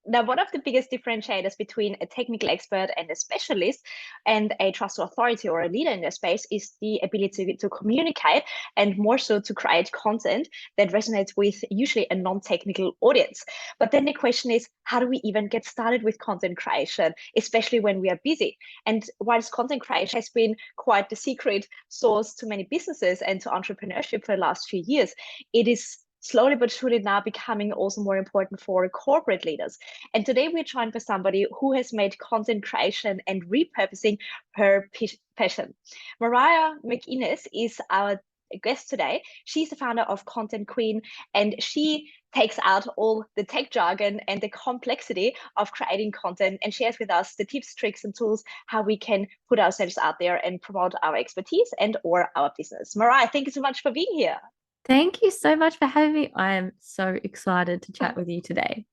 Now, one of the biggest differentiators between a technical expert and a specialist and a trusted authority or a leader in their space is the ability to communicate and more so to create content that resonates with usually a non-technical audience. But then the question is, how do we even get started with content creation, especially when we are busy? And whilst content creation has been quite the secret source to many businesses and to entrepreneurship for the last few years, it is slowly but surely now becoming also more important for corporate leaders. And today we're joined by somebody who has made content creation and repurposing her passion. Mariah MacInnes is our guest today. She's the founder of Content Queen, and she takes out all the tech jargon and the complexity of creating content and shares with us the tips, tricks, and tools how we can put ourselves out there and promote our expertise and or our business. Mariah, thank you so much for being here. Thank you so much for having me. I am so excited to chat with you today.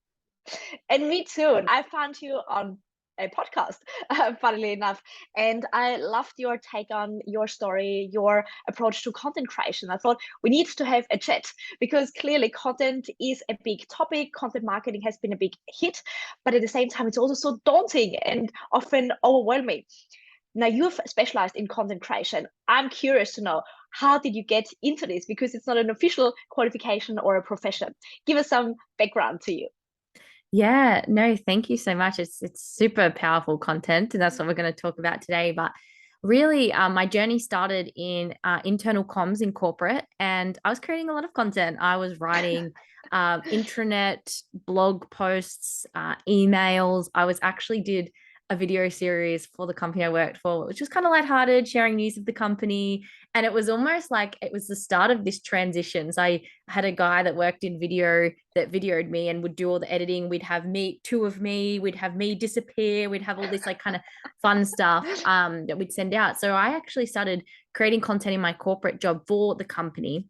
And me too. I found you on a podcast, funnily enough, and I loved your take on your story, your approach to content creation. I thought we need to have a chat because clearly content is a big topic. Content marketing has been a big hit, but at the same time, it's also so daunting and often overwhelming. Now, you've specialized in content creation. I'm curious to know, how did you get into this? Because it's not an official qualification or a profession. Give us some background to you. Yeah, no, thank you so much. It's super powerful content, and that's what we're going to talk about today. But really, my journey started in internal comms in corporate, and I was creating a lot of content. I was writing intranet blog posts, emails. I was actually did a video series for the company I worked for, which was kind of lighthearted, sharing news of the company. And it was almost like it was the start of this transition. So I had a guy that worked in video that videoed me and would do all the editing. We'd have two of me, we'd have me disappear, we'd have all this like kind of fun stuff that we'd send out. So I actually started creating content in my corporate job for the company.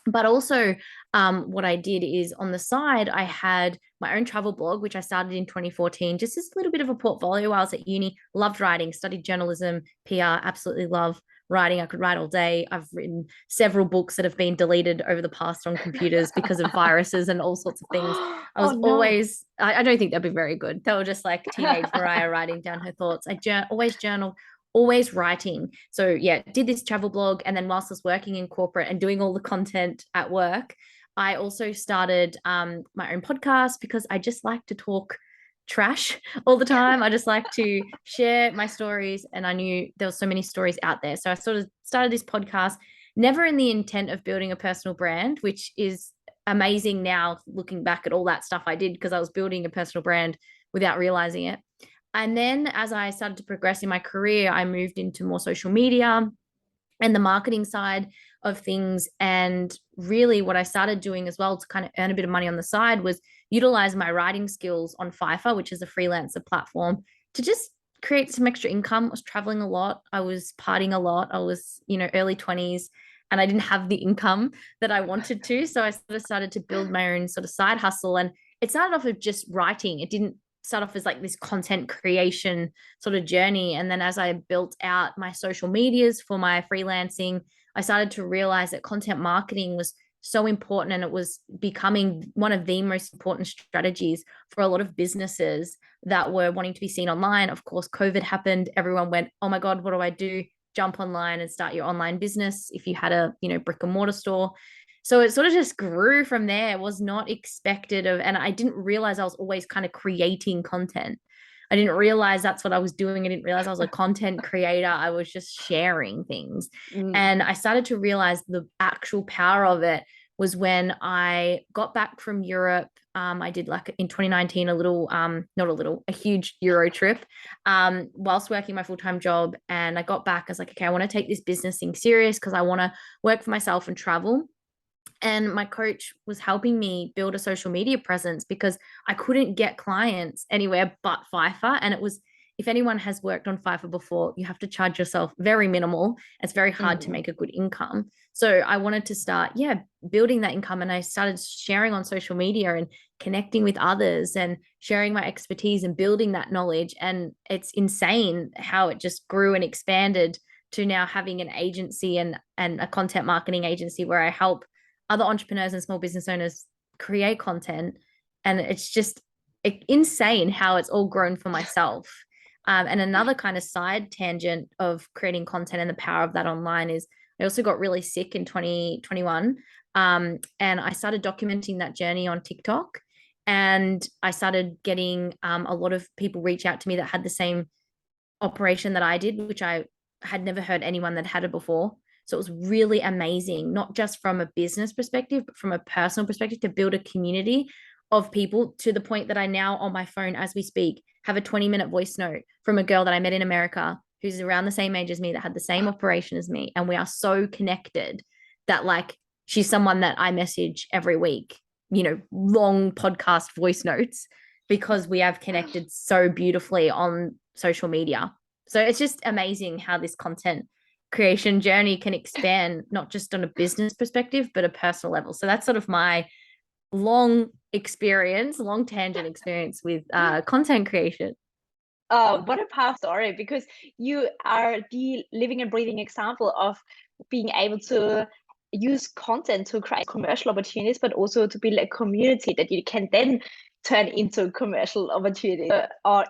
But also, what I did is on the side, I had my own travel blog, which I started in 2014, just as a little bit of a portfolio while I was at uni. Loved writing, studied journalism, PR, absolutely love writing. I could write all day. I've written several books that have been deleted over the past on computers because of viruses and all sorts of things. I Oh was no. always, I don't think they'd be very good. They were just like teenage Mariah writing down her thoughts. Always journal, always writing. So yeah, did this travel blog. And then whilst I was working in corporate and doing all the content at work, I also started my own podcast because I just like to talk trash all the time. I just like to share my stories, and I knew there were so many stories out there. So I sort of started this podcast, never in the intent of building a personal brand, which is amazing now looking back at all that stuff I did because I was building a personal brand without realizing it. And then as I started to progress in my career, I moved into more social media and the marketing side of things. And really, what I started doing as well to kind of earn a bit of money on the side was utilize my writing skills on Fiverr, which is a freelancer platform, to just create some extra income. I was traveling a lot, I was partying a lot, I was, early 20s. And I didn't have the income that I wanted to. So I sort of started to build my own sort of side hustle. And it started off of just writing. It didn't start off as like this content creation sort of journey. And then as I built out my social medias for my freelancing, I started to realize that content marketing was so important, and it was becoming one of the most important strategies for a lot of businesses that were wanting to be seen online. Of course, COVID happened. Everyone went, oh my God, what do I do? Jump online and start your online business if you had a brick and mortar store. So it sort of just grew from there. It was not expected of, and I didn't realize I was always kind of creating content. I didn't realize that's what I was doing. I didn't realize I was a content creator. I was just sharing things. Mm. And I started to realize the actual power of it was when I got back from Europe. I did like in 2019 a huge Euro trip whilst working my full-time job. And I got back, I was like, okay, I want to take this business thing serious because I want to work for myself and travel. And my coach was helping me build a social media presence because I couldn't get clients anywhere but Fiverr. And it was, if anyone has worked on Fiverr before, you have to charge yourself very minimal. It's very hard to Mm. make a good income. So I wanted to start, building that income. And I started sharing on social media and connecting with others and sharing my expertise and building that knowledge. And it's insane how it just grew and expanded to now having an agency and a content marketing agency where I help other entrepreneurs and small business owners create content. And it's just insane how it's all grown for myself. And another kind of side tangent of creating content and the power of that online is I also got really sick in 2021. And I started documenting that journey on TikTok. And I started getting a lot of people reach out to me that had the same operation that I did, which I had never heard anyone that had it before. So it was really amazing, not just from a business perspective, but from a personal perspective, to build a community of people, to the point that I now, on my phone as we speak, have a 20-minute voice note from a girl that I met in America who's around the same age as me, that had the same operation as me. And we are so connected that, like, she's someone that I message every week, long podcast voice notes, because we have connected so beautifully on social media. So it's just amazing how this content creation journey can expand, not just on a business perspective, but a personal level. So that's sort of my long tangent experience with content creation. What a powerful story, because you are the living and breathing example of being able to use content to create commercial opportunities, but also to build a community that you can then turn into commercial opportunities.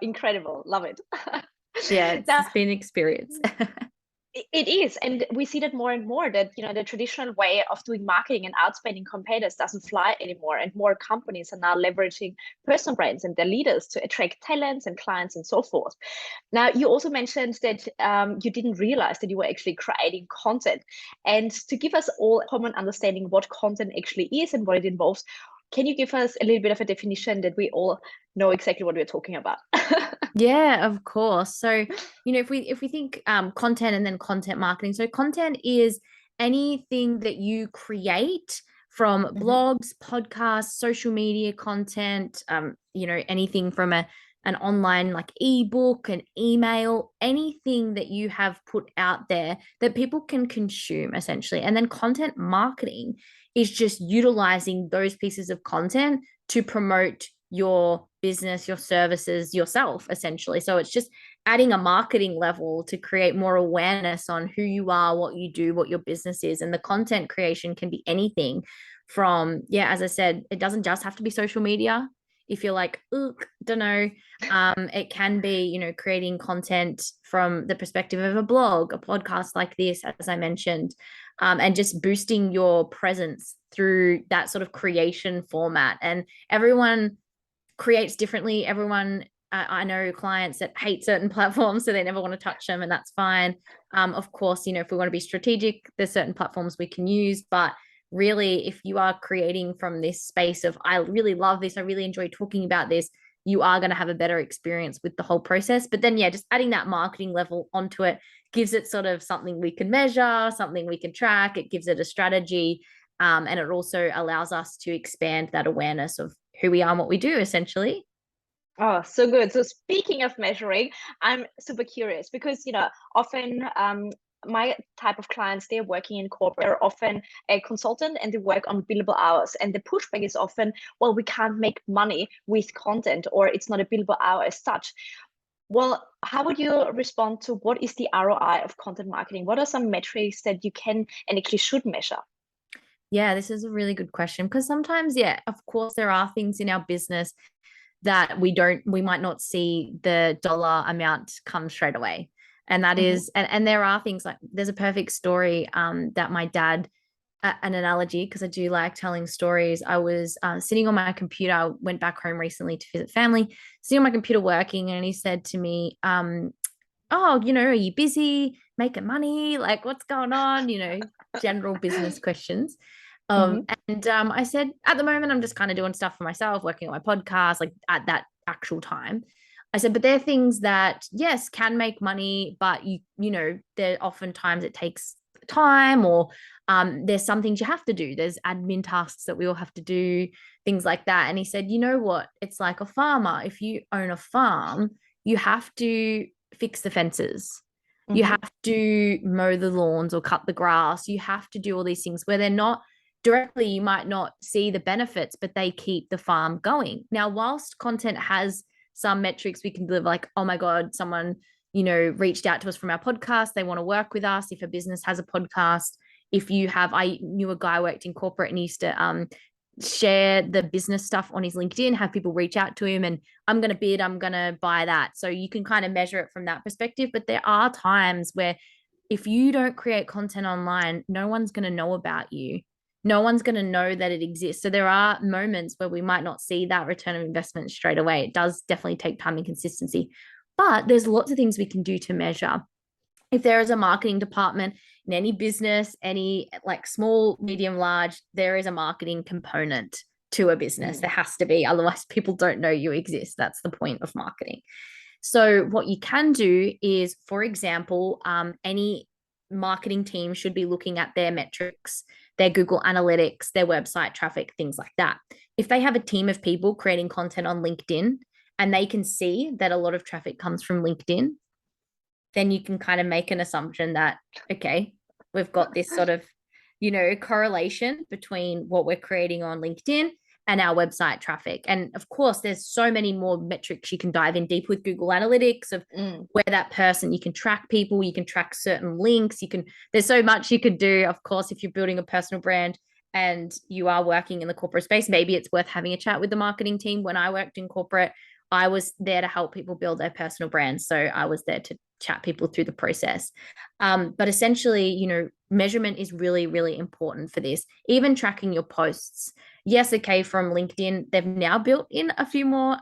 Incredible. Love it. Yeah, it's been an experience. It is, and we see that more and more, that the traditional way of doing marketing and outspending competitors doesn't fly anymore, and more companies are now leveraging personal brands and their leaders to attract talents and clients and so forth. Now, you also mentioned that you didn't realize that you were actually creating content, and to give us all a common understanding what content actually is and what it involves, can you give us a little bit of a definition that we all know exactly what we're talking about? Yeah, of course. So, if we think content and then content marketing. So content is anything that you create from blogs, podcasts, social media content, anything from an online like ebook, an email, anything that you have put out there that people can consume, essentially. And then content marketing is just utilizing those pieces of content to promote your business, your services, yourself, essentially. So it's just adding a marketing level to create more awareness on who you are, what you do, what your business is. And the content creation can be anything from, as I said, it doesn't just have to be social media. If you're like, don't know, it can be, creating content from the perspective of a blog, a podcast like this, as I mentioned, and just boosting your presence through that sort of creation format. And everyone creates differently. Everyone, I know clients that hate certain platforms, so they never want to touch them, and that's fine. Of course, if we want to be strategic, there's certain platforms we can use, but really, if you are creating from this space of, I really love this, I really enjoy talking about this, you are going to have a better experience with the whole process. But then, just adding that marketing level onto it gives it sort of something we can measure, something we can track. It gives it a strategy. And it also allows us to expand that awareness of who we are and what we do, essentially. Oh, so good. So speaking of measuring, I'm super curious, because often my type of clients, they're working in corporate, they're often a consultant and they work on billable hours. And the pushback is often, well, we can't make money with content, or it's not a billable hour as such. Well, how would you respond to what is the ROI of content marketing? What are some metrics that you can and actually should measure? Yeah, this is a really good question, because sometimes, of course, there are things in our business that we might not see the dollar amount come straight away. And that is, and there are things like, there's a perfect story that my dad, an analogy, because I do like telling stories. I was sitting on my computer. I went back home recently to visit family, sitting on my computer working, and he said to me, oh, are you busy making money? Like, what's going on? General business questions. And I said, at the moment, I'm just kind of doing stuff for myself, working on my podcast, like at that actual time. I said, but there are things that, yes, can make money, but there oftentimes it takes time, or there's some things you have to do. There's admin tasks that we all have to do, things like that. And he said, you know what? It's like a farmer. If you own a farm, you have to fix the fences. You have to mow the lawns or cut the grass. You have to do all these things where they're not directly, you might not see the benefits, but they keep the farm going. Now, whilst content has some metrics we can deliver, like, oh my God, someone, reached out to us from our podcast, they want to work with us. If a business has a podcast, I knew a guy worked in corporate and used to share the business stuff on his LinkedIn, have people reach out to him and I'm going to bid, I'm going to buy that. So you can kind of measure it from that perspective. But there are times where if you don't create content online, no one's going to know about you. No one's going to know that it exists. So there are moments where we might not see that return of investment straight away. It does definitely take time and consistency. But there's lots of things we can do to measure. If there is a marketing department in any business, any like small, medium, large, there is a marketing component to a business. There has to be. Otherwise, people don't know you exist. That's the point of marketing. So, what you can do is, for example, any marketing team should be looking at their metrics, their Google Analytics, their website traffic, things like that. If they have a team of people creating content on LinkedIn and they can see that a lot of traffic comes from LinkedIn, then you can kind of make an assumption that, okay, we've got this sort of, correlation between what we're creating on LinkedIn and our website traffic. And of course, there's so many more metrics you can dive in deep with Google Analytics of where that person, you can track people, you can track certain links, there's so much you could do. Of course, if you're building a personal brand and you are working in the corporate space, maybe it's worth having a chat with the marketing team. When I worked in corporate, I was there to help people build their personal brands. So I was there to chat people through the process. But essentially, measurement is really, really important for this. Even tracking your posts. Yes, okay, from LinkedIn, they've now built in a few more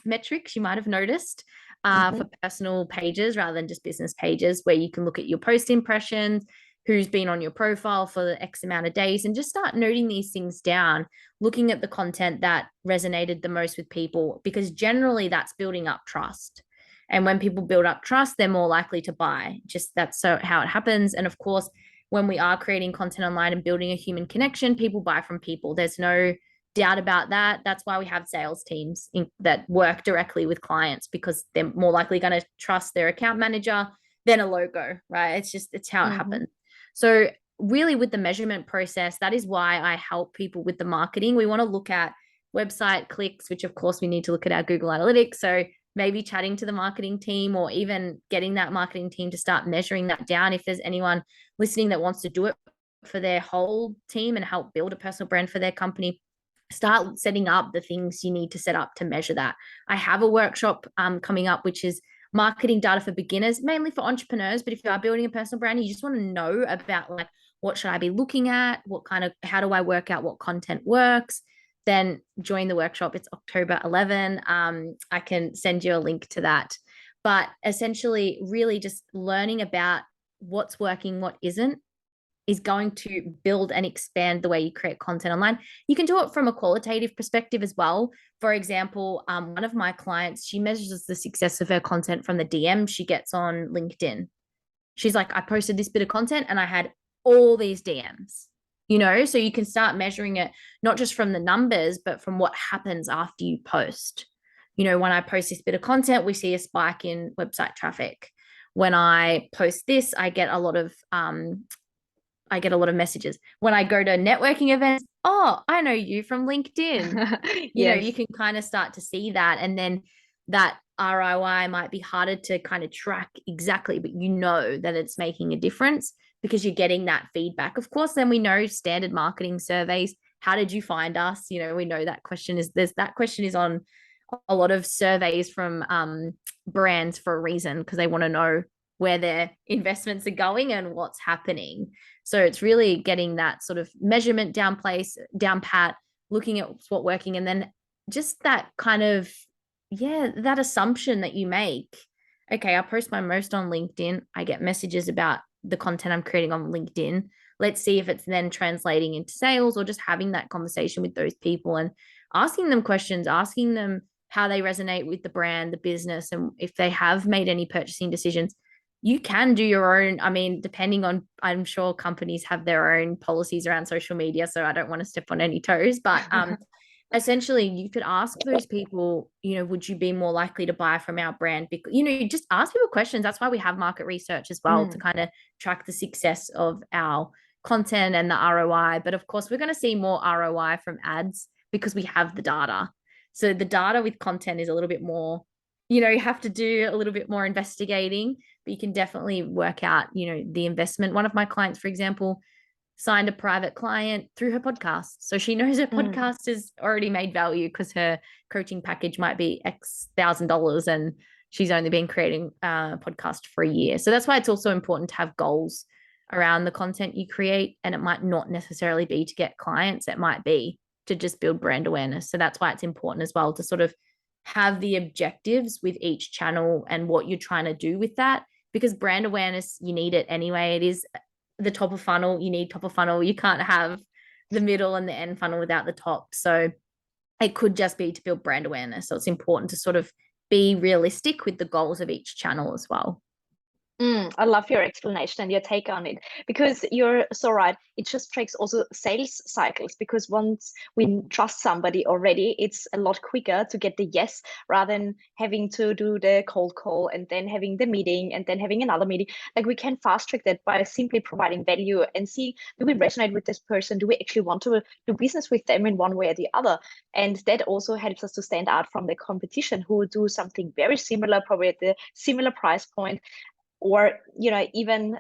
metrics you might have noticed for personal pages rather than just business pages, where you can look at your post impressions, who's been on your profile for the X amount of days, and just start noting these things down, looking at the content that resonated the most with people, because generally that's building up trust. And when people build up trust, they're more likely to buy. Just that's so how it happens. And of course, when we are creating content online and building a human connection, people buy from people. There's no doubt about that. That's why we have sales teams that work directly with clients, because they're more likely going to trust their account manager than a logo, right? It's how it happens. So really with the measurement process, that is why I help people with the marketing. We want to look at website clicks, which of course we need to look at our Google Analytics. So maybe chatting to the marketing team, or even getting that marketing team to start measuring that down. If there's anyone listening that wants to do it for their whole team and help build a personal brand for their company, start setting up the things you need to set up to measure that. I have a workshop coming up, which is marketing data for beginners, mainly for entrepreneurs. But if you are building a personal brand, you just want to know about like, what should I be looking at? How do I work out what content works? Then join the workshop. It's October 11. I can send you a link to that. But essentially, really just learning about what's working, what isn't, is going to build and expand the way you create content online. You can do it from a qualitative perspective as well. For example, one of my clients, she measures the success of her content from the DM she gets on LinkedIn. She's like, I posted this bit of content and I had all these DMs, so you can start measuring it not just from the numbers, but from what happens after you post. When I post this bit of content, we see a spike in website traffic. When I post this, I get a lot of messages. When I go to networking events, oh, I know you from LinkedIn. You can kind of start to see that. And then that ROI might be harder to kind of track exactly, but that it's making a difference because you're getting that feedback. Of course, then we know standard marketing surveys. How did you find us? We know that question is on a lot of surveys from brands for a reason, because they want to know where their investments are going and what's happening. So it's really getting that sort of measurement down pat, looking at what's working, and then just that kind of, that assumption that you make. Okay, I post my most on LinkedIn. I get messages about the content I'm creating on LinkedIn. Let's see if it's then translating into sales, or just having that conversation with those people and asking them questions, asking them how they resonate with the brand, the business, and if they have made any purchasing decisions. You can do your own, depending on, I'm sure companies have their own policies around social media, so I don't want to step on any toes, but essentially you could ask those people, would you be more likely to buy from our brand? Because, you just ask people questions. That's why we have market research as well, to kind of track the success of our content and the ROI. But of course, we're going to see more ROI from ads because we have the data. So the data with content is a little bit more, you have to do a little bit more investigating, but you can definitely work out, the investment. One of my clients, for example, signed a private client through her podcast. So she knows her podcast has already made value because her coaching package might be X $1,000 and she's only been creating a podcast for a year. So that's why it's also important to have goals around the content you create. And it might not necessarily be to get clients, it might be to just build brand awareness. So that's why it's important as well to sort of have the objectives with each channel and what you're trying to do with that, because brand awareness, you need it anyway. It is the top of funnel. You need top of funnel. You can't have the middle and the end funnel without the top. So it could just be to build brand awareness. So it's important to sort of be realistic with the goals of each channel as well. I love your explanation and your take on it, because you're so right. It just breaks also sales cycles, because once we trust somebody already, it's a lot quicker to get the yes rather than having to do the cold call and then having the meeting and then having another meeting. Like, we can fast track that by simply providing value and see, do we resonate with this person? Do we actually want to do business with them in one way or the other? And that also helps us to stand out from the competition who do something very similar, probably at the similar price point, or even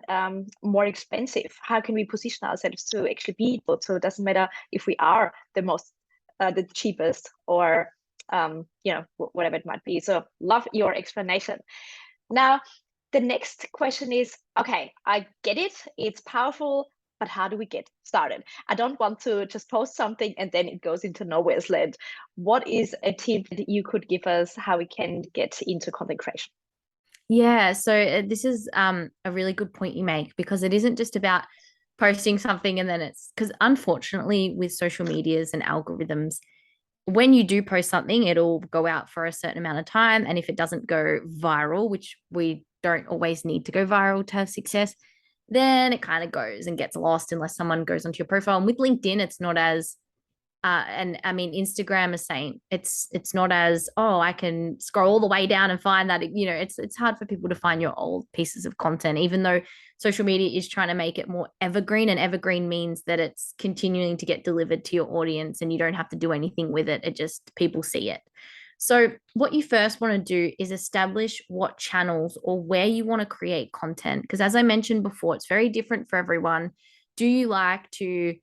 more expensive. How can we position ourselves to actually be able? So it doesn't matter if we are the cheapest, or whatever it might be. So love your explanation. Now the next question is, okay, I get it, it's powerful, but how do we get started? I don't want to just post something and then it goes into nowhere's land. What is a tip that you could give us how we can get into content creation? Yeah, so this is a really good point you make, because it isn't just about posting something and then it's, because unfortunately with social medias and algorithms, when you do post something, it'll go out for a certain amount of time. And if it doesn't go viral, which we don't always need to go viral to have success, then it kind of goes and gets lost unless someone goes onto your profile. And with LinkedIn, it's not as and I mean, Instagram is saying it's not as, oh, I can scroll all the way down and find that, it's hard for people to find your old pieces of content, even though social media is trying to make it more evergreen, and evergreen means that it's continuing to get delivered to your audience and you don't have to do anything with it. It just, people see it. So what you first want to do is establish what channels or where you want to create content. Because as I mentioned before, it's very different for everyone. Do you like to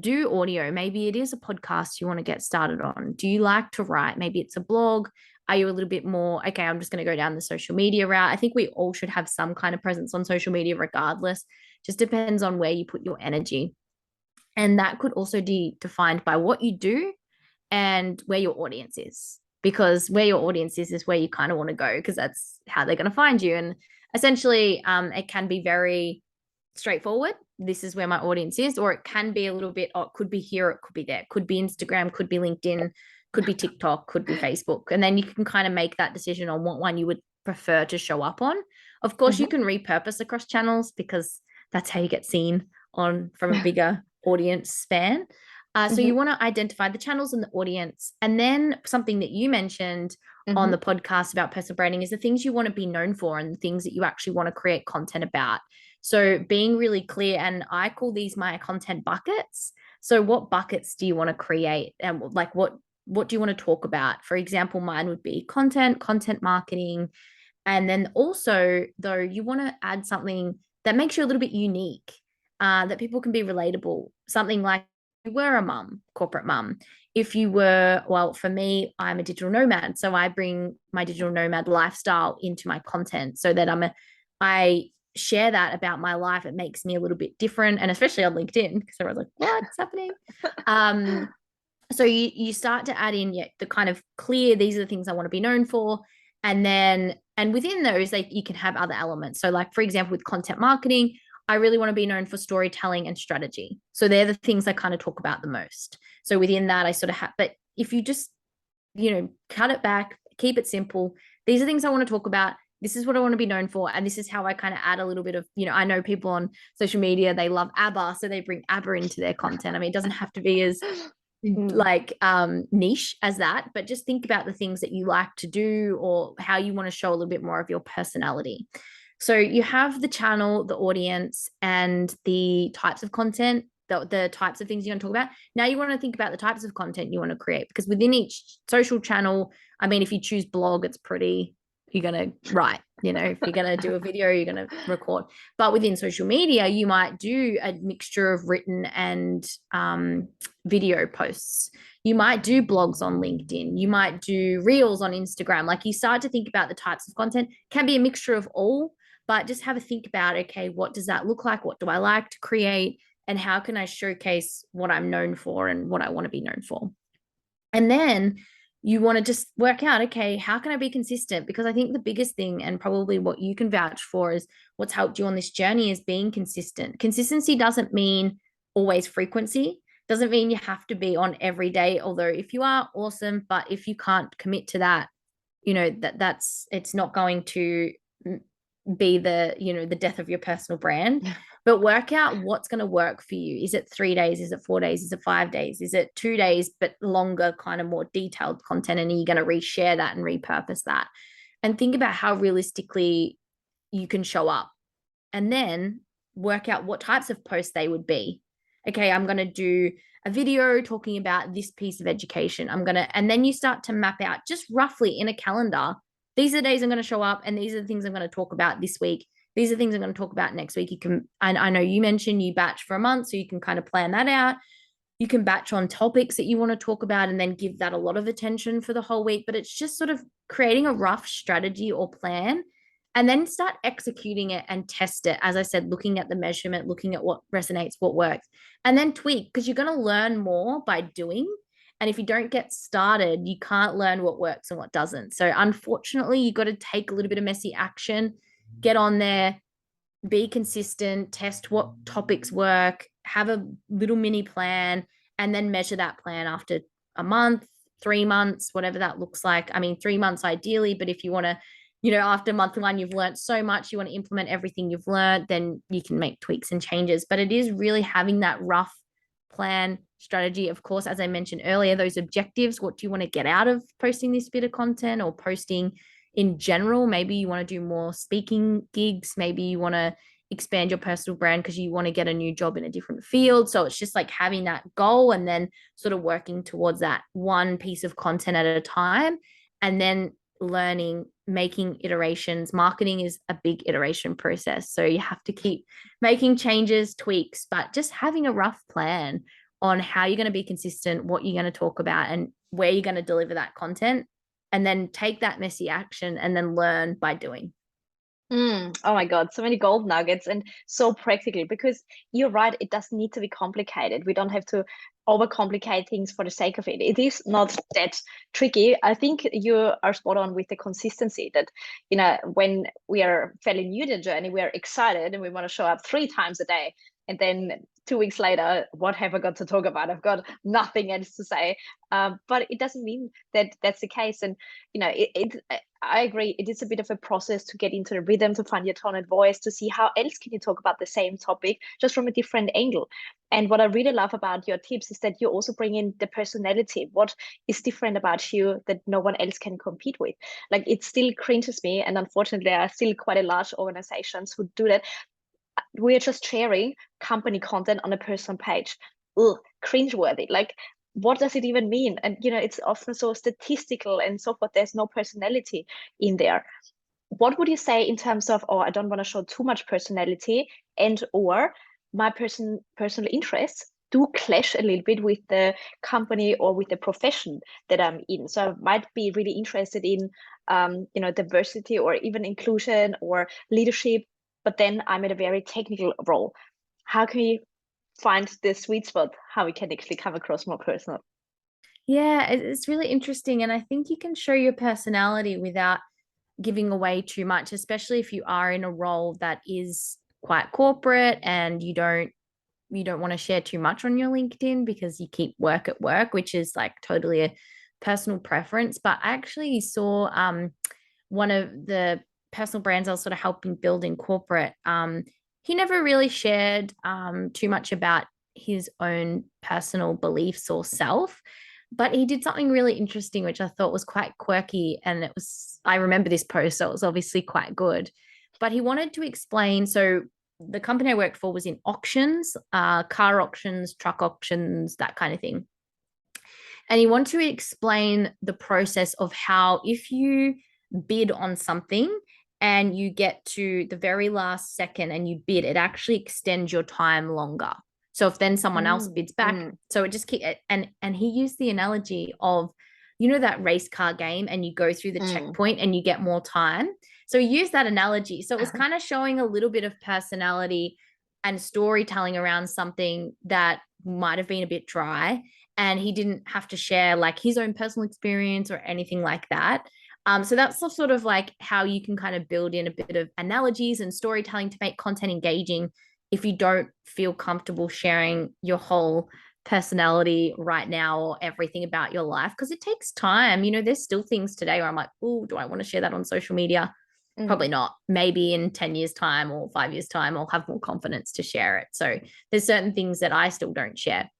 do audio? Maybe it is a podcast you want to get started on. Do you like to write? Maybe it's a blog. Are you a little bit more, okay, I'm just going to go down the social media route? I think we all should have some kind of presence on social media regardless. Just depends on where you put your energy. And that could also be defined by what you do and where your audience is. Because where your audience is where you kind of want to go, because that's how they're going to find you. And essentially, it can be very straightforward. This is where my audience is, or it can be a little bit, oh, it could be here, it could be there, could be Instagram, could be LinkedIn, could be TikTok, could be Facebook. And then you can kind of make that decision on what one you would prefer to show up on. Of course, you can repurpose across channels, because that's how you get seen on from a bigger audience span. So you want to identify the channels and the audience. And then something that you mentioned on the podcast about personal branding is the things you want to be known for and the things that you actually want to create content about. So being really clear, and I call these my content buckets. So what buckets do you want to create, and like what do you want to talk about? For example, mine would be content marketing. And then also, though, you want to add something that makes you a little bit unique, that people can be relatable. Something like, if you were a mum, corporate mum. If you were, well, for me, I'm a digital nomad. So I bring my digital nomad lifestyle into my content so that I share that about my life. It makes me a little bit different, and especially on LinkedIn, because everyone's like, what's happening? So you start to add in the kind of clear, these are the things I want to be known for. And within those, like, you can have other elements. So like, for example, with content marketing, I really want to be known for storytelling and strategy. So they're the things I kind of talk about the most. So within that, I sort of have, but if you just, cut it back, keep it simple. These are things I want to talk about. This is what I want to be known for. And this is how I kind of add a little bit of, I know people on social media, they love ABBA. So they bring ABBA into their content. I mean, it doesn't have to be as like niche as that, but just think about the things that you like to do or how you want to show a little bit more of your personality. So you have the channel, the audience, and the types of content, the types of things you're going to talk about. Now you want to think about the types of content you want to create, because within each social channel, I mean, if you choose blog, it's pretty, you're going to write You know, if you're going to do a video, you're going to record. But within social media, you might do a mixture of written and video posts. You might do blogs on LinkedIn. You might do reels on Instagram. Like, you start to think about the types of content. Can be a mixture of all, but just have a think about, okay, what does that look like? What do I like to create? And how can I showcase what I'm known for and what I want to be known for? And then you want to just work out, okay, how can I be consistent? Because I think the biggest thing, and probably what you can vouch for, is what's helped you on this journey is being consistent. Consistency doesn't mean always frequency, doesn't mean you have to be on every day. Although if you are, awesome, but if you can't commit to that, you know, that's it's not going to be the, you know, the death of your personal brand. But work out what's going to work for you. Is it 3 days? Is it 4 days? Is it 5 days? Is it 2 days but longer, kind of more detailed content, and are you going to reshare that and repurpose that? And think about how realistically you can show up, and then work out what types of posts they would be. Okay, I'm going to do a video talking about this piece of education. And then you start to map out just roughly in a calendar, these are the days I'm going to show up, and these are the things I'm going to talk about this week. These are things I'm going to talk about next week. You can, I know you mentioned you batch for a month, so you can kind of plan that out. You can batch on topics that you want to talk about and then give that a lot of attention for the whole week. But it's just sort of creating a rough strategy or plan, and then start executing it and test it. As I said, looking at the measurement, looking at what resonates, what works, and then tweak, because you're going to learn more by doing. And if you don't get started, you can't learn what works and what doesn't. So unfortunately, you got to take a little bit of messy action, get on there, be consistent, test what topics work, have a little mini plan, and then measure that plan after a month, 3 months, whatever that looks like. I mean, 3 months ideally, but if you want to, you know, after month one, you've learned so much, you want to implement everything you've learned, then you can make tweaks and changes. But it is really having that rough plan strategy. Of course, as I mentioned earlier, those objectives, what do you want to get out of posting this bit of content or posting in general? Maybe you want to do more speaking gigs. Maybe you want to expand your personal brand because you want to get a new job in a different field. So it's just like having that goal and then sort of working towards that one piece of content at a time, and then learning, making iterations. Marketing is a big iteration process. So you have to keep making changes, tweaks, but just having a rough plan on how you're going to be consistent, what you're going to talk about, and where you're going to deliver that content, and then take that messy action and then learn by doing. Oh my God, so many gold nuggets and so practical, because you're right, it doesn't need to be complicated. We don't have to overcomplicate things for the sake of it. It is not that tricky. I think you are spot on with the consistency that, you know, when we are fairly new to the journey, we are excited and we want to show up 3 times a day. And then 2 weeks later, what have I got to talk about? I've got nothing else to say. But it doesn't mean that that's the case. And, you know, I agree. It is a bit of a process to get into the rhythm, to find your tone and voice, to see how else can you talk about the same topic just from a different angle. And what I really love about your tips is that you also bring in the personality. What is different about you that no one else can compete with? Like, it still cringes me, and unfortunately, there are still quite a large organizations who do that. We're just sharing company content on a personal page. Ugh, cringeworthy. Like, what does it even mean? And, you know, it's often so statistical and so forth. There's no personality in there. What would you say in terms of, oh, I don't want to show too much personality, and or my personal interests do clash a little bit with the company or with the profession that I'm in. So I might be really interested in, you know, diversity or even inclusion or leadership, but then I'm in a very technical role. How can we find the sweet spot? How we can actually come across more personal? Yeah, it's really interesting. And I think you can show your personality without giving away too much, especially if you are in a role that is quite corporate and you don't want to share too much on your LinkedIn because you keep work at work, which is like totally a personal preference. But I actually saw one of the personal brands I was sort of helping build in corporate. He never really shared too much about his own personal beliefs or self, but he did something really interesting, which I thought was quite quirky. And I remember this post, so it was obviously quite good. But he wanted to explain, so the company I worked for was in auctions, car auctions, truck auctions, that kind of thing. And he wanted to explain the process of how, if you bid on something and you get to the very last second and you bid, it actually extends your time longer. So if then someone else bids back, so it just keep and he used the analogy of, you know, that race car game, and you go through the checkpoint and you get more time. So he used that analogy. So it was kind of showing a little bit of personality and storytelling around something that might have been a bit dry, and he didn't have to share like his own personal experience or anything like that. So that's sort of like how you can kind of build in a bit of analogies and storytelling to make content engaging if you don't feel comfortable sharing your whole personality right now or everything about your life, because it takes time. You know, there's still things today where I'm like, oh, do I want to share that on social media? Probably not. Maybe in 10 years time or 5 years time, I'll have more confidence to share it. So there's certain things that I still don't share.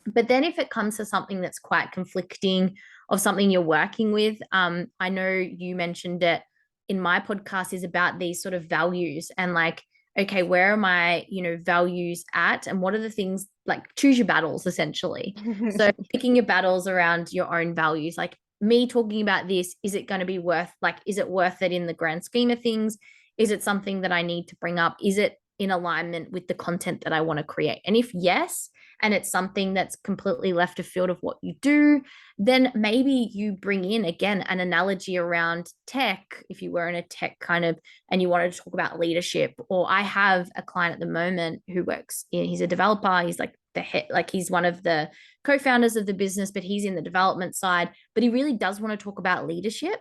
But then if it comes to something that's quite conflicting, of something you're working with, I know you mentioned it in my podcast, is about these sort of values and like, okay, where are my, you know, values at, and what are the things, like choose your battles essentially. So picking your battles around your own values, like me talking about this, is it going to be worth, like, is it worth it in the grand scheme of things? Is it something that I need to bring up? Is it in alignment with the content that I want to create? And if yes, and it's something that's completely left of field of what you do, then maybe you bring in again an analogy around tech, if you were in a tech kind of, and you wanted to talk about leadership. Or I have a client at the moment who works in, he's a developer, he's like the head, like he's one of the co-founders of the business, but he's in the development side, but he really does want to talk about leadership.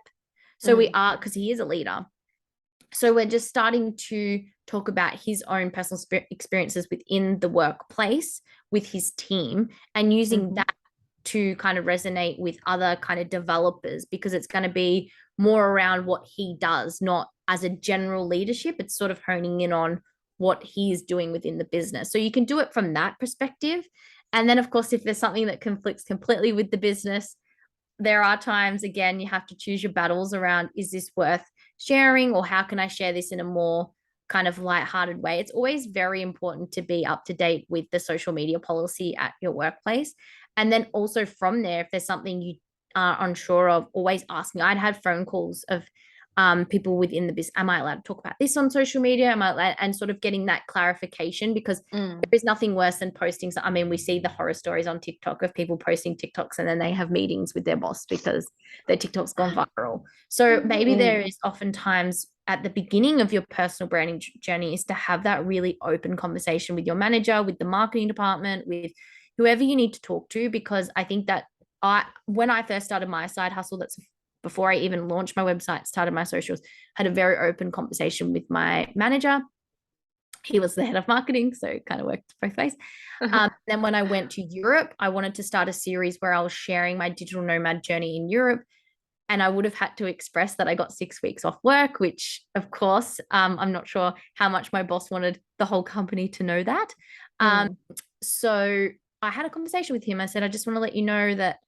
So we are, because he is a leader, so we're just starting to talk about his own personal experiences within the workplace with his team, and using that to kind of resonate with other kind of developers, because it's going to be more around what he does, not as a general leadership. It's sort of honing in on what he's doing within the business. So you can do it from that perspective. And then, of course, if there's something that conflicts completely with the business, there are times, again, you have to choose your battles around, is this worth sharing, or how can I share this in a more kind of lighthearted way? It's always very important to be up to date with the social media policy at your workplace. And then also from there, if there's something you are unsure of, always asking. I'd had phone calls of people within the business. Am I allowed to talk about this on social media? Am I allowed? And sort of getting that clarification, because there is nothing worse than posting. I mean, we see the horror stories on TikTok of people posting TikToks and then they have meetings with their boss because their TikTok's gone viral. So maybe there is oftentimes at the beginning of your personal branding journey is to have that really open conversation with your manager, with the marketing department, with whoever you need to talk to, because I think that when I first started my side hustle, that's before I even launched my website, started my socials, had a very open conversation with my manager. He was the head of marketing, so it kind of worked both ways. Then when I went to Europe, I wanted to start a series where I was sharing my digital nomad journey in Europe. And I would have had to express that I got 6 weeks off work, which of course, I'm not sure how much my boss wanted the whole company to know that. So I had a conversation with him. I said, I just want to let you know that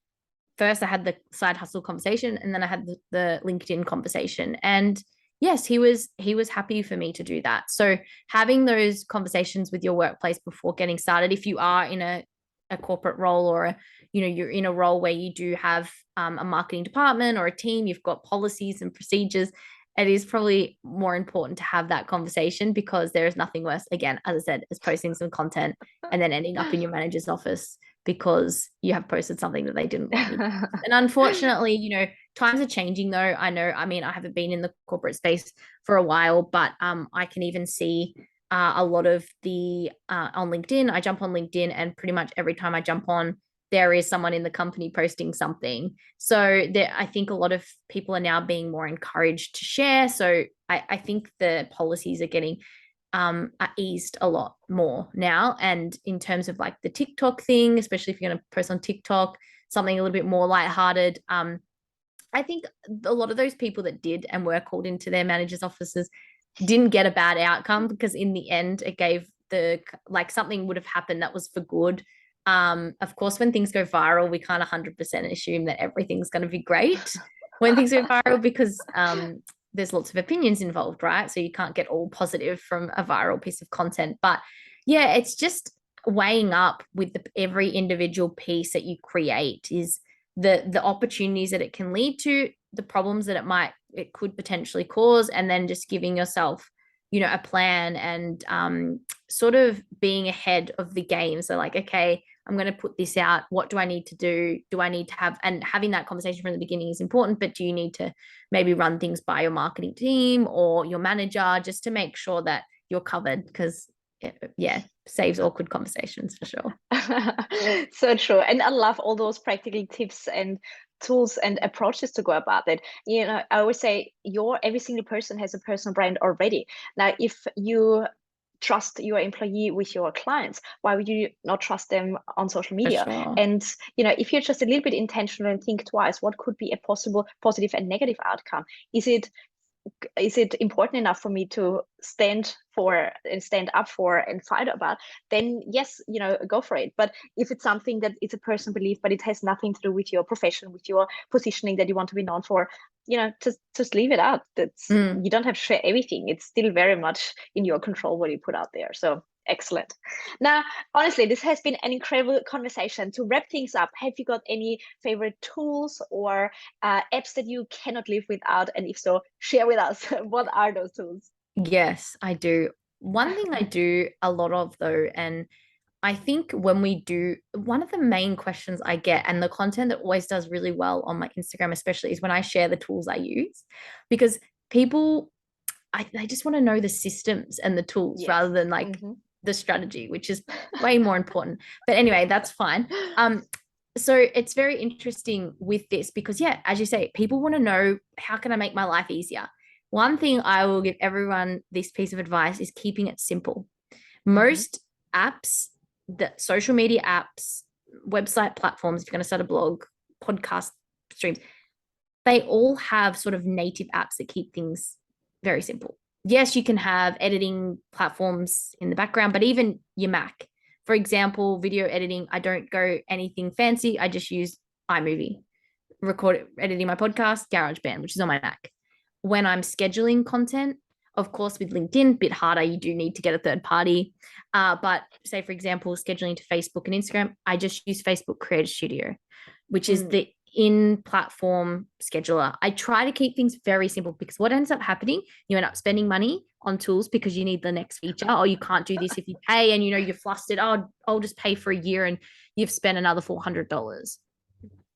first I had the side hustle conversation, and then I had the LinkedIn conversation. And yes, he was happy for me to do that. So having those conversations with your workplace before getting started, if you are in a corporate role, or you're in a role where you do have a marketing department or a team, you've got policies and procedures, it is probably more important to have that conversation, because there is nothing worse, again, as I said, as posting some content and then ending up in your manager's office because you have posted something that they didn't want you. And unfortunately, times are changing though. I know, I mean, I haven't been in the corporate space for a while, but I can even see a lot of the on LinkedIn. I jump on LinkedIn, and pretty much every time I jump on, there is someone in the company posting something. So I think a lot of people are now being more encouraged to share. So I think the policies are getting are eased a lot more now. And in terms of like the TikTok thing, especially if you're going to post on TikTok, something a little bit more lighthearted, I think a lot of those people that did and were called into their managers' offices didn't get a bad outcome, because in the end it gave something would have happened that was for good. Of course, when things go viral, we can't 100% assume that everything's going to be great when things go viral, because there's lots of opinions involved, right? So you can't get all positive from a viral piece of content. But yeah, it's just weighing up with every individual piece that you create, is the opportunities that it can lead to, the problems that it might it could potentially cause, and then just giving yourself, you know, a plan and sort of being ahead of the game. So like, okay, I'm going to put this out. What do I need to do? Do I need to have, and having that conversation from the beginning is important, but do you need to maybe run things by your marketing team or your manager just to make sure that you're covered? Because yeah, saves awkward conversations for sure. So true. And I love all those practical tips and tools and approaches to go about it. You know, I always say every single person has a personal brand already. Now, if you trust your employee with your clients, why would you not trust them on social For media? sure. And you know, if you're just a little bit intentional and think twice, what could be a possible positive and negative outcome? Is it important enough for me to stand for and stand up for and fight about? Then yes, you know, go for it. But if it's something that it's a personal belief but it has nothing to do with your profession, with your positioning that you want to be known for, you know, just leave it out. That's You don't have to share everything. It's still very much in your control what you put out there. So excellent. Now, honestly, this has been an incredible conversation. To wrap things up, have you got any favorite tools or apps that you cannot live without? And if so, share with us. What are those tools? Yes, I do. One thing I do a lot of though, and I think when we do, one of the main questions I get, and the content that always does really well on my Instagram, especially, is when I share the tools I use, because people, they just want to know the systems and the tools Yes. rather than like the strategy, which is way more important. But anyway, that's fine. So it's very interesting with this because, yeah, as you say, people want to know, how can I make my life easier? One thing I will give everyone, this piece of advice, is keeping it simple. Most apps, the social media apps, website platforms, if you're going to start a blog, podcast streams, they all have sort of native apps that keep things very simple. Yes, you can have editing platforms in the background, but even your Mac, for example, video editing, I don't go anything fancy. I just use iMovie, editing my podcast, GarageBand, which is on my Mac. When I'm scheduling content, of course, with LinkedIn, a bit harder. You do need to get a third party. But say, for example, scheduling to Facebook and Instagram, I just use Facebook Creator Studio, which is the in-platform scheduler. I try to keep things very simple because what ends up happening, you end up spending money on tools because you need the next feature, or you can't do this if you pay and, you know, you're flustered. Oh, I'll just pay for a year and you've spent another $400.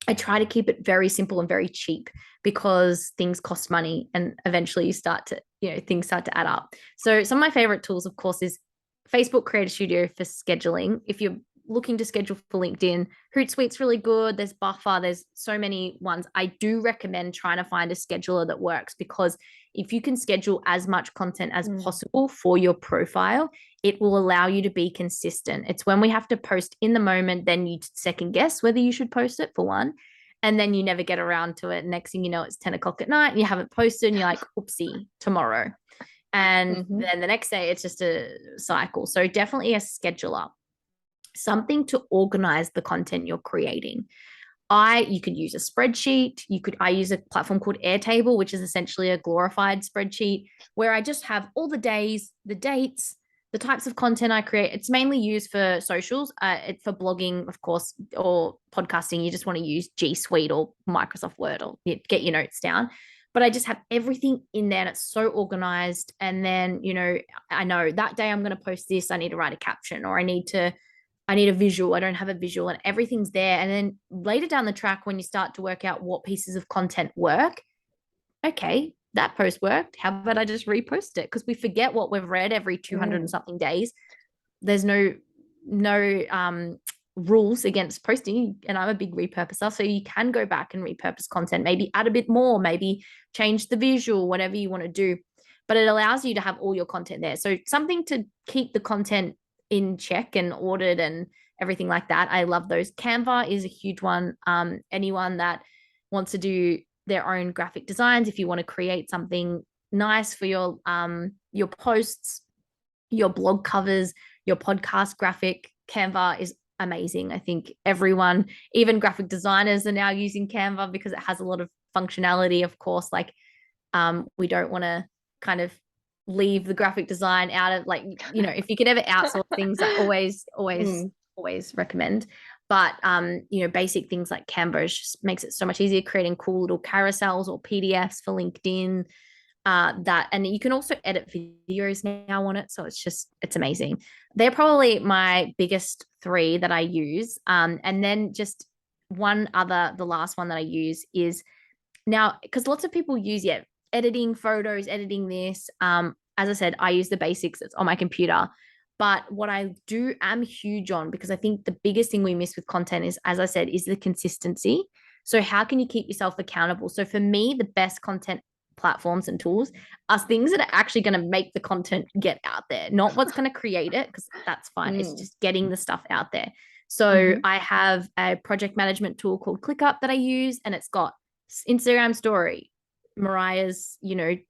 I try to keep it very simple and very cheap because things cost money and eventually you start to, you know, things start to add up. So some of my favorite tools, of course, is Facebook Creator Studio for scheduling. If you're looking to schedule for LinkedIn, Hootsuite's really good. There's Buffer. There's so many ones. I do recommend trying to find a scheduler that works because if you can schedule as much content as possible for your profile, it will allow you to be consistent. It's when we have to post in the moment, then you second guess whether you should post it, for one. And then you never get around to it. Next thing you know, it's 10 o'clock at night and you haven't posted and you're like, oopsie, tomorrow. And then the next day, it's just a cycle. So definitely a scheduler, something to organize the content you're creating. You could use a spreadsheet. I use a platform called Airtable, which is essentially a glorified spreadsheet where I just have all the days, the dates, the types of content I create. It's mainly used for socials. It's for blogging, of course, or podcasting. You just want to use G Suite or Microsoft Word or get your notes down. But I just have everything in there and it's so organized. And then, you know, I know that day I'm going to post this. I need to write a caption, or I need a visual. I don't have a visual, and everything's there. And then later down the track, when you start to work out what pieces of content work, okay, that post worked. How about I just repost it? Because we forget what we've read every 200 and something days. There's no rules against posting, and I'm a big repurposer. So you can go back and repurpose content, maybe add a bit more, maybe change the visual, whatever you want to do. But it allows you to have all your content there. So something to keep the content in check and ordered and everything like that. I love those. Canva is a huge one. Anyone that wants to do their own graphic designs, if you want to create something nice for your posts, your blog covers, your podcast graphic, Canva is amazing. I think everyone, even graphic designers, are now using Canva because it has a lot of functionality. Of course, like we don't want to kind of leave the graphic design out of, like, you know, if you could ever outsource things, I always recommend. But basic things like Canva just makes it so much easier, creating cool little carousels or PDFs for LinkedIn. And you can also edit videos now on it, so it's amazing. They're probably my biggest three that I use. And then just the last one that I use is now, because lots of people use editing photos, editing this. As I said, I use the basics. It's on my computer. But what I am huge on, because I think the biggest thing we miss with content is, as I said, is the consistency. So how can you keep yourself accountable? So for me, the best content platforms and tools are things that are actually going to make the content get out there, not what's going to create it, because that's fine. It's just getting the stuff out there. So I have a project management tool called ClickUp that I use, and it's got Instagram story, Mariah's,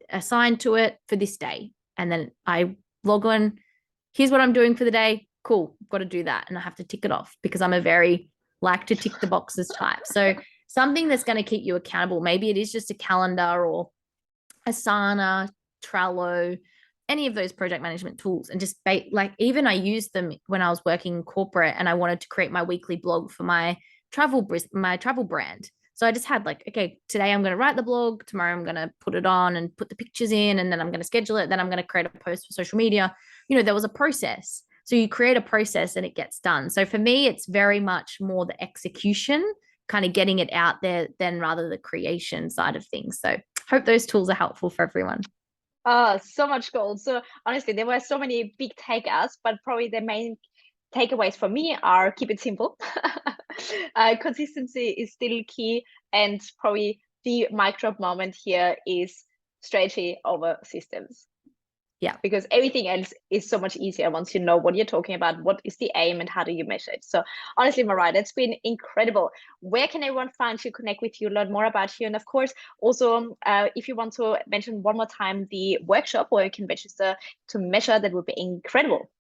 assigned to it for this day. And then I log on, here's what I'm doing for the day. Cool, got to do that. And I have to tick it off because I'm a very like to tick the boxes type. So something that's going to keep you accountable. Maybe it is just a calendar or Asana, Trello, any of those project management tools. And just even I used them when I was working in corporate and I wanted to create my weekly blog for my travel brand. So I just had okay, today I'm going to write the blog, tomorrow I'm going to put it on and put the pictures in, and then I'm going to schedule it. Then I'm going to create a post for social media. There was a process. So you create a process and it gets done. So for me, it's very much more the execution, kind of getting it out there than rather the creation side of things. So hope those tools are helpful for everyone. So much gold. So honestly, there were so many big takeouts, but probably the main takeaways for me are keep it simple. Consistency is still key, and probably the mic drop moment here is strategy over systems. Yeah, because everything else is so much easier once you know what you're talking about, what is the aim, and how do you measure it. So honestly, Mariah, that's been incredible. Where can everyone find you, connect with you, learn more about you? And of course, also, if you want to mention one more time the workshop where you can register to measure, that would be incredible.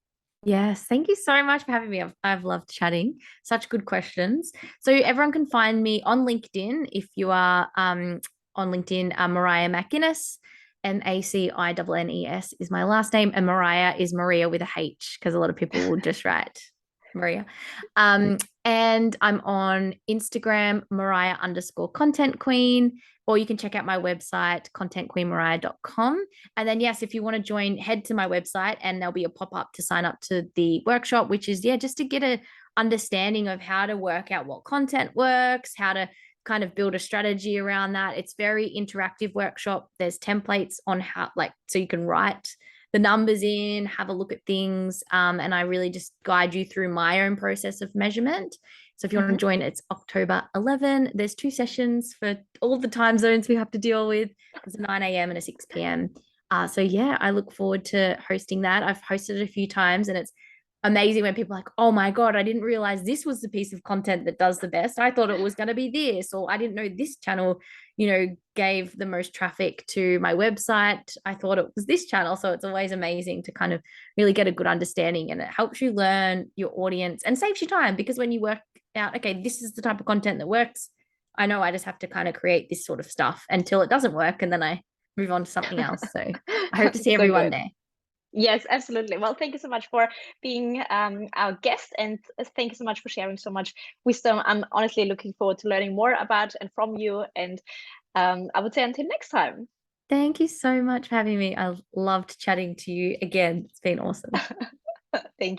Yes, thank you so much for having me. I've loved chatting. Such good questions. So everyone can find me on LinkedIn. If you are on LinkedIn, Maria MacInnes, MacInnes is my last name, and Mariah is Maria with a H, because a lot of people will just write Maria. And I'm on Instagram, Mariah_content queen, or you can check out my website, contentqueenmariah.com. And then, yes, if you want to join, head to my website and there'll be a pop-up to sign up to the workshop, which is, just to get a understanding of how to work out what content works, how to kind of build a strategy around that. It's very interactive workshop. There's templates on how, so you can write the numbers in, have a look at things. And I really just guide you through my own process of measurement. So if you want to join, it's October 11. There's 2 sessions for all the time zones we have to deal with. There's a 9 a.m. and a 6 p.m. So I look forward to hosting that. I've hosted it a few times, and it's amazing when people are like, oh my God, I didn't realize this was the piece of content that does the best. I thought it was going to be this, or I didn't know this channel, gave the most traffic to my website. I thought it was this channel. So it's always amazing to kind of really get a good understanding, and it helps you learn your audience and saves you time, because when you work out, okay, this is the type of content that works, I know I just have to kind of create this sort of stuff until it doesn't work, and then I move on to something else. So I hope to see everyone there. Yes, absolutely. Well, thank you so much for being our guest, and thank you so much for sharing so much wisdom. I'm honestly looking forward to learning more about and from you, and I would say until next time. Thank you so much for having me. I loved chatting to you again. It's been awesome. Thank you.